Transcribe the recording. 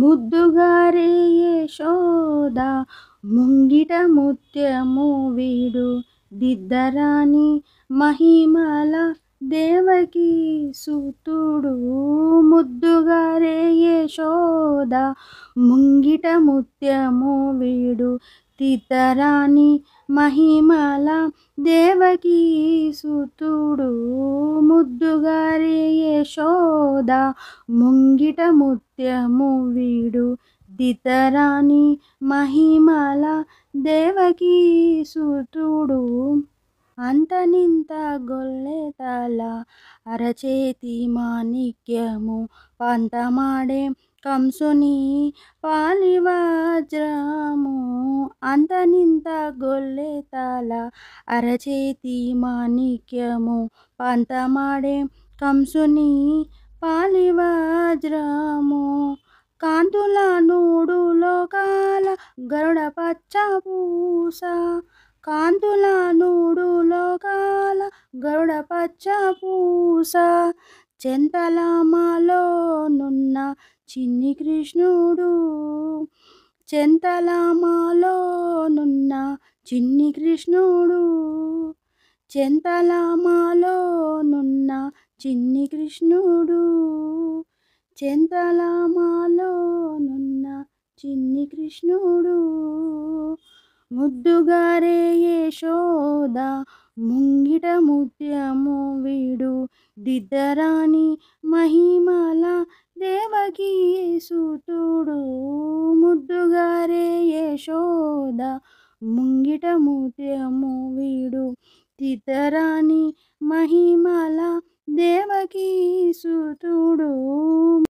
ముద్దుగారే యశోద ముంగిట ముత్యము వీడు దిద్దరాని మహిమల దేవకి సుతుడు. ముద్దుగారే యశోద ముంగిట ముత్యము వీడు దిద్దరాని మహిమల దేవకి సుతుడు. ముద్దుగారే యశోద ముంగిట ముత్యము వీడు దిద్దరాని మహిమల దేవకి సుతుడు. అంతనింత గొల్లెతల అరచేతి మాణిక్యము పంతమాడే కంసుని పాలివజ్రము. అంతనింత గొల్లెతల అరచేతి మాణిక్యము పంతమాడే కంసుని పాలివజ్రము. కాంతుల నూడు లోకాల గరుడ పచ్చ పూస. కాంతుల నూడు లోకాల గరుడ పచ్చ పూస. చెంతలమాలోనున్న చిన్ని కృష్ణుడు. చెంతలమాలోనున్న చిన్ని కృష్ణుడు. చెంతలమాలోనున్న చిన్ని కృష్ణుడు. చెంతలమాలోనున్న చిన్ని కృష్ణుడు. ముద్దుగారే యశోద ముంగిట ముత్యము వీడు దిద్దరాని మహిమల దేవకి సుతుడు. ముద్దుగారే యశోద ముంగిట ముత్యము వీడు దిద్దరాని మహిమల దేవకి సుతుడు.